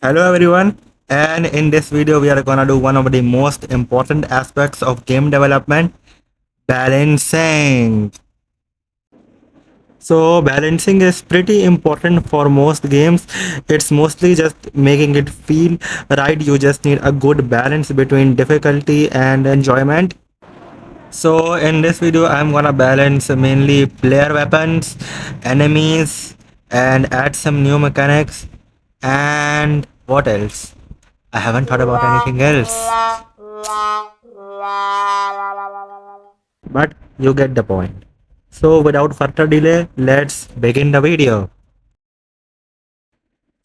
Hello everyone, and in this video we are gonna do one of the most important aspects of game development, balancing. So balancing is pretty important for most games. It's mostly just making it feel right. You just need a good balance between difficulty and enjoyment. So in this video I'm gonna balance mainly player weapons, enemies, and add some new mechanics. And what else? I haven't thought about anything else. But you get the point. So without further delay, let's begin the video.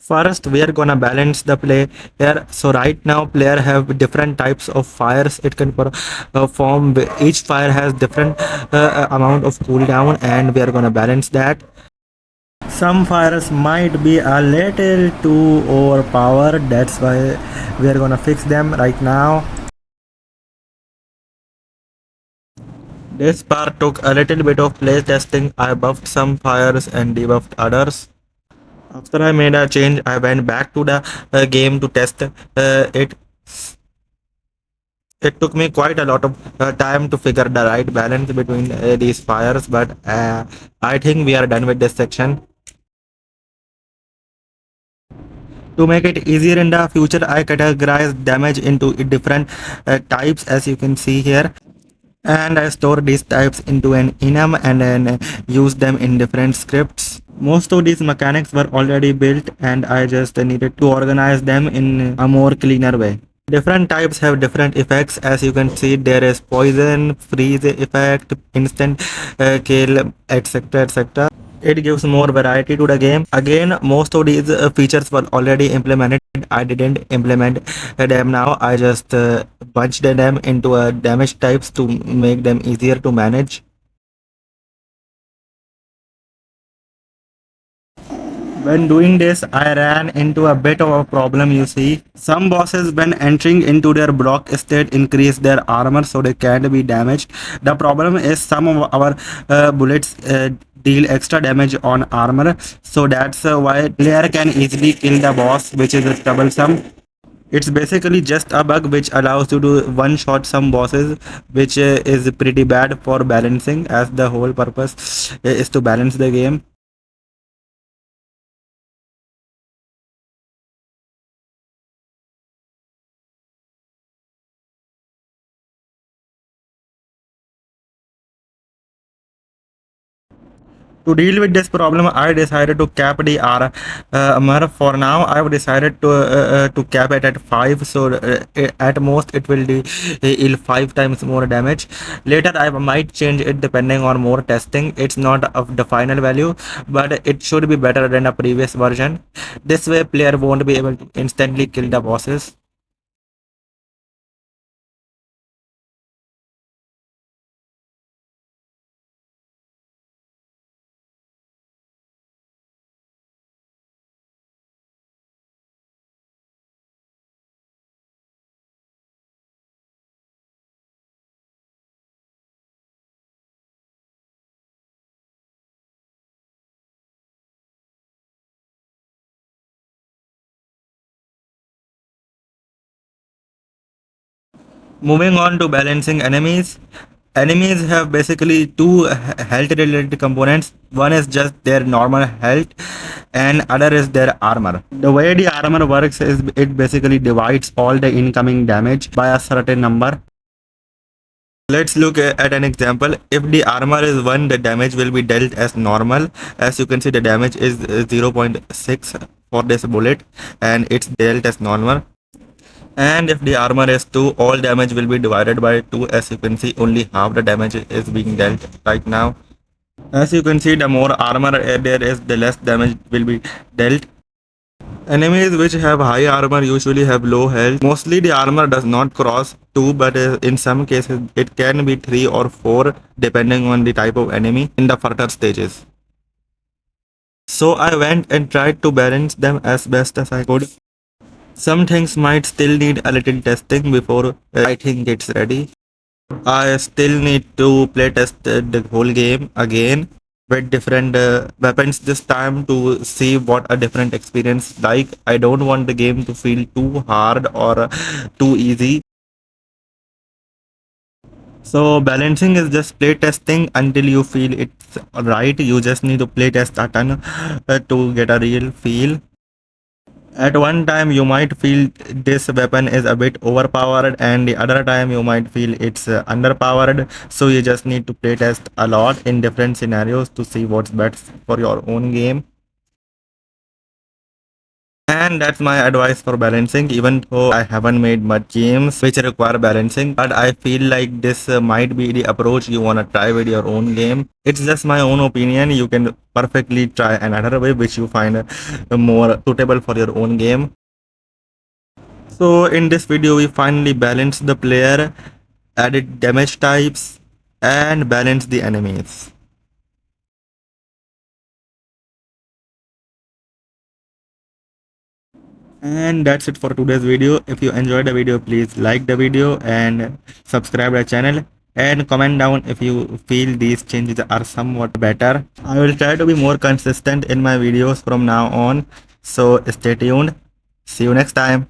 First, we are gonna balance the play here. So right now, player have different types of fires it can perform. Each fire has different amount of cooldown, and we are gonna balance that. Some fires might be a little too overpowered. That's why we are gonna fix them right now. This part took a little bit of play testing. I buffed some fires and debuffed others. After I made a change, I went back to the game to test it. It took me quite a lot of time to figure the right balance between these fires, but I think we are done with this section. To make it easier in the future, I categorize damage into different types, as you can see here. And I store these types into an enum and then use them in different scripts. Most of these mechanics were already built and I just needed to organize them in a more cleaner way. Different types have different effects. As you can see, there is poison, freeze effect, instant kill, etc, etc. It gives more variety to the game. Again, most of these features were already implemented. I didn't implement them now. I just bunched them into damage types to make them easier to manage. When doing this, I ran into a bit of a problem. You see, some bosses when entering into their block state increase their armor so they can't be damaged. The problem is some of our bullets deal extra damage on armor, so that's why player can easily kill the boss, which is troublesome. It's basically just a bug which allows you to one shot some bosses, which is pretty bad for balancing, as the whole purpose is to balance the game. To deal with this problem, I decided to cap the armor. For now, I've decided to cap it at 5, so at most it will deal 5 times more damage. Later, I might change it depending on more testing. It's not of the final value, but it should be better than the previous version. This way, player won't be able to instantly kill the bosses. Moving on to balancing enemies. Enemies have basically two health related components. One is just their normal health and other is their armor. The way the armor works is it basically divides all the incoming damage by a certain number. Let's look at an example. If the armor is 1, the damage will be dealt as normal. As you can see, the damage is 0.6 for this bullet and it's dealt as normal. And if the armor is 2, all damage will be divided by 2. As you can see, only half the damage is being dealt right now. As you can see, the more armor there is, the less damage will be dealt. Enemies which have high armor usually have low health. Mostly the armor does not cross 2, but in some cases it can be 3 or 4 depending on the type of enemy in the further stages. So I went and tried to balance them as best as I could. Some things might still need a little testing before I think it's ready. I still need to play test the whole game again. with different weapons this time to see what a different experience like. I don't want the game to feel too hard or too easy. So balancing is just play testing until you feel it's right. You just need to play test a ton to get a real feel. At one time you might feel this weapon is a bit overpowered, and the other time you might feel it's underpowered. So you just need to play test a lot in different scenarios to see what's best for your own game. And that's my advice for balancing, even though I haven't made much games which require balancing. But I feel like this might be the approach you want to try with your own game. It's just my own opinion. You can perfectly try another way which you find more suitable for your own game. So in this video, we finally balanced the player, added damage types, and balanced the enemies. And that's it for today's video. If you enjoyed the video, please like the video and subscribe the channel, and comment down if you feel these changes are somewhat better. I will try to be more consistent in my videos from now on, so stay tuned. See you next time.